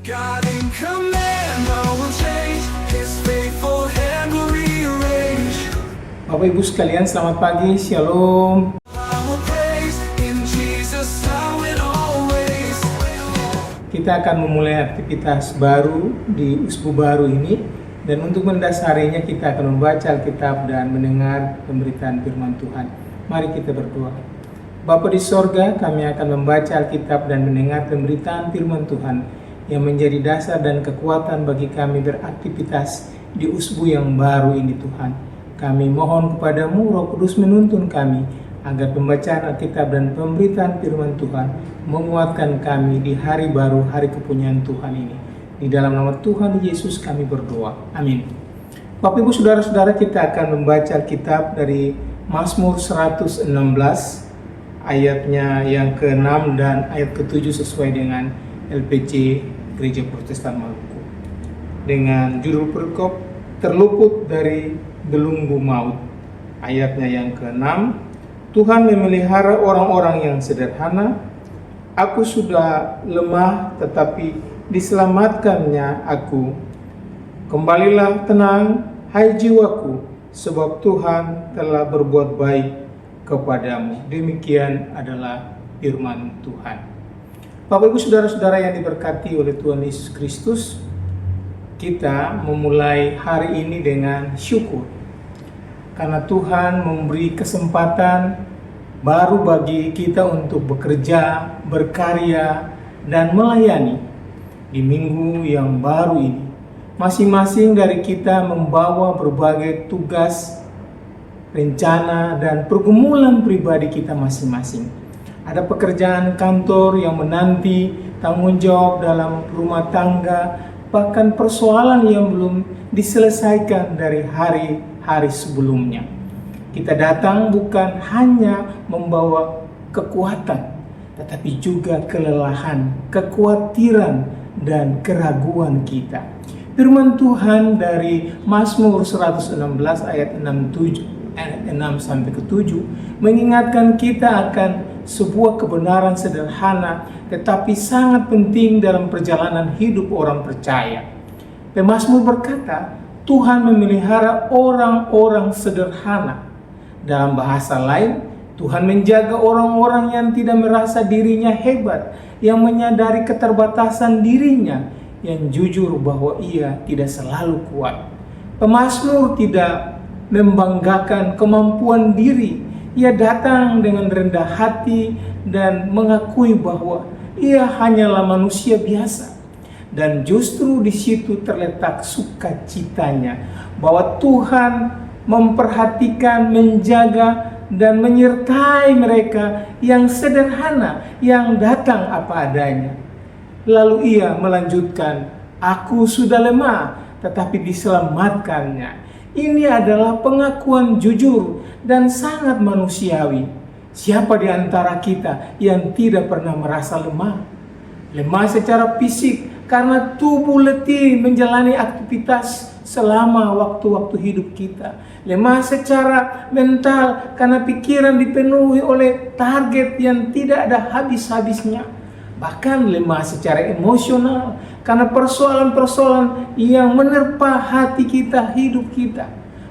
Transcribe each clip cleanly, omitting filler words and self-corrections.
God in command, all will change. His faithful hand will rearrange. Bapak Ibu sekalian, selamat pagi, Shalom. I will praise in Jesus now and always. Kita akan memulai aktivitas baru di usbu baru ini, dan untuk mendasarinya kita akan membaca Alkitab dan mendengar pemberitaan firman Tuhan. Mari kita berdoa. Bapa di sorga, kami akan membaca Alkitab dan mendengar pemberitaan firman Tuhan yang menjadi dasar dan kekuatan bagi kami beraktivitas di usbu yang baru ini Tuhan. Kami mohon kepadamu, Roh Kudus menuntun kami agar pembacaan Alkitab dan pemberitaan firman Tuhan menguatkan kami di hari baru, hari kepunyaan Tuhan ini. Di dalam nama Tuhan Yesus kami berdoa. Amin. Bapak Ibu Saudara-saudara, kita akan membaca Alkitab dari Mazmur 116 ayatnya yang ke-6 dan ayat ke-7 sesuai dengan LPC Gereja Protestan Maluku, dengan judul perikop terluput dari belenggu maut. Ayatnya yang ke-6, Tuhan memelihara orang-orang yang sederhana. Aku sudah lemah tetapi diselamatkannya aku. Kembalilah tenang, hai jiwaku, sebab Tuhan telah berbuat baik kepadamu. Demikian adalah firman Tuhan. Bapak Ibu Saudara-saudara yang diberkati oleh Tuhan Yesus Kristus, kita memulai hari ini dengan syukur karena Tuhan memberi kesempatan baru bagi kita untuk bekerja, berkarya, dan melayani di minggu yang baru ini. Masing-masing dari kita membawa berbagai tugas, rencana, dan pergumulan pribadi kita masing-masing. Ada pekerjaan kantor yang menanti, tanggung jawab dalam rumah tangga, bahkan persoalan yang belum diselesaikan dari hari-hari sebelumnya. Kita datang bukan hanya membawa kekuatan, tetapi juga kelelahan, kekhawatiran, dan keraguan kita. Firman Tuhan dari Mazmur 116 ayat 6-7 mengingatkan kita akan sebuah kebenaran sederhana tetapi sangat penting dalam perjalanan hidup orang percaya. Pemazmur berkata, Tuhan memelihara orang-orang sederhana. Dalam bahasa lain, Tuhan menjaga orang-orang yang tidak merasa dirinya hebat, yang menyadari keterbatasan dirinya, yang jujur bahwa ia tidak selalu kuat. Pemazmur tidak membanggakan kemampuan diri. Ia datang dengan rendah hati dan mengakui bahwa ia hanyalah manusia biasa. Dan justru di situ terletak sukacitanya bahwa Tuhan memperhatikan, menjaga, dan menyertai mereka yang sederhana, yang datang apa adanya. Lalu ia melanjutkan, aku sudah lemah, tetapi diselamatkannya. Ini adalah pengakuan jujur dan sangat manusiawi. Siapa di antara kita yang tidak pernah merasa lemah? Lemah secara fisik karena tubuh letih menjalani aktivitas selama waktu-waktu hidup kita. Lemah secara mental karena pikiran dipenuhi oleh target yang tidak ada habis-habisnya. Bahkan lemah secara emosional karena persoalan-persoalan yang menerpa hati kita, hidup kita.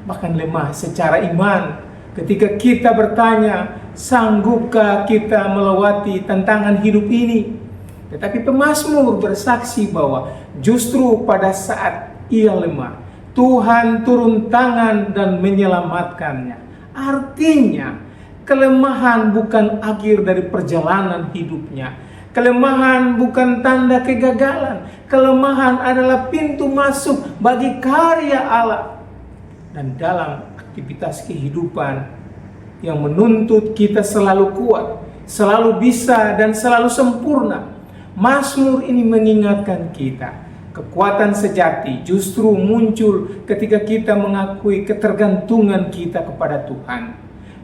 Bahkan lemah secara iman ketika kita bertanya, sanggupkah kita melewati tantangan hidup ini? Tetapi pemazmur bersaksi bahwa justru pada saat ia lemah, Tuhan turun tangan dan menyelamatkannya. Artinya, kelemahan bukan akhir dari perjalanan hidupnya. Kelemahan bukan tanda kegagalan. Kelemahan adalah pintu masuk bagi karya Allah. Dan dalam aktivitas kehidupan yang menuntut kita selalu kuat, selalu bisa, dan selalu sempurna, Mazmur ini mengingatkan kita, kekuatan sejati justru muncul ketika kita mengakui ketergantungan kita kepada Tuhan.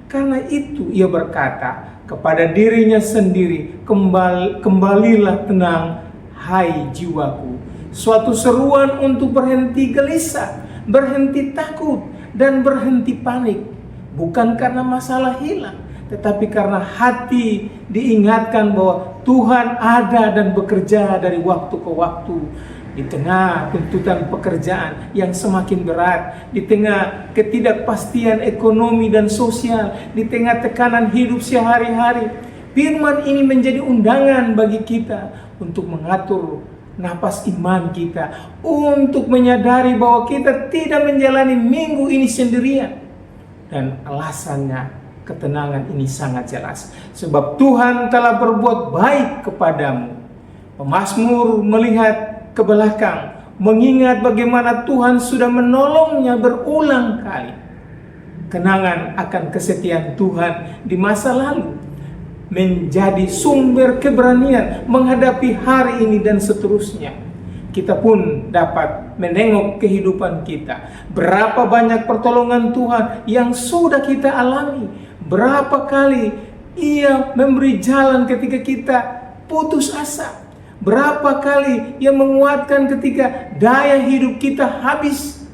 Karena itu ia berkata kepada dirinya sendiri, kembalilah tenang, hai jiwaku. Suatu seruan untuk berhenti gelisah, berhenti takut, dan berhenti panik. Bukan karena masalah hilang, tetapi karena hati diingatkan bahwa Tuhan ada dan bekerja dari waktu ke waktu. Di tengah tuntutan pekerjaan yang semakin berat, di tengah ketidakpastian ekonomi dan sosial, di tengah tekanan hidup sehari-hari, firman ini menjadi undangan bagi kita untuk mengatur napas iman kita, untuk menyadari bahwa kita tidak menjalani minggu ini sendirian. Dan alasannya, ketenangan ini sangat jelas, sebab Tuhan telah berbuat baik kepadamu. Pemazmur melihat ke belakang, mengingat bagaimana Tuhan sudah menolongnya berulang kali. Kenangan akan kesetiaan Tuhan di masa lalu menjadi sumber keberanian menghadapi hari ini dan seterusnya. Kita pun dapat menengok kehidupan kita. Berapa banyak pertolongan Tuhan yang sudah kita alami. Berapa kali Ia memberi jalan ketika kita putus asa. Berapa kali Ia menguatkan ketika daya hidup kita habis.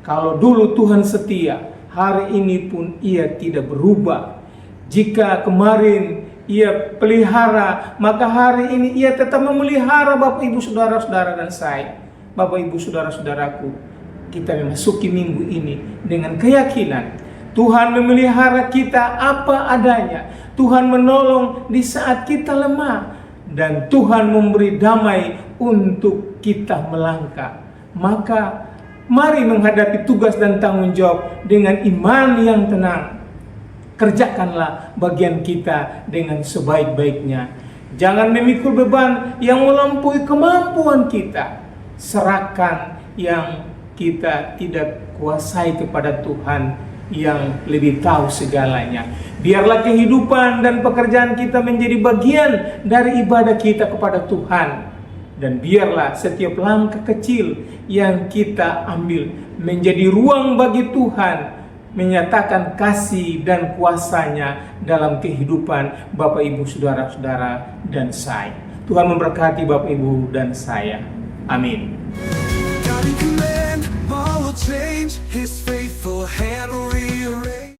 Kalau dulu Tuhan setia, hari ini pun Ia tidak berubah. Jika kemarin Ia pelihara, maka hari ini Ia tetap memelihara Bapak Ibu Saudara-saudara dan saya. Bapak Ibu Saudara-saudaraku, kita memasuki minggu ini dengan keyakinan Tuhan memelihara kita apa adanya. Tuhan menolong di saat kita lemah. Dan Tuhan memberi damai untuk kita melangkah. Maka mari menghadapi tugas dan tanggung jawab dengan iman yang tenang. Kerjakanlah bagian kita dengan sebaik-baiknya. Jangan memikul beban yang melampaui kemampuan kita. Serahkan yang kita tidak kuasai kepada Tuhan yang lebih tahu segalanya. Biarlah kehidupan dan pekerjaan kita menjadi bagian dari ibadah kita kepada Tuhan. Dan biarlah setiap langkah kecil yang kita ambil menjadi ruang bagi Tuhan menyatakan kasih dan kuasanya dalam kehidupan Bapak Ibu Saudara-saudara dan saya. Tuhan memberkati Bapak Ibu dan saya. Amin. God in command, all will change. His faithful hand will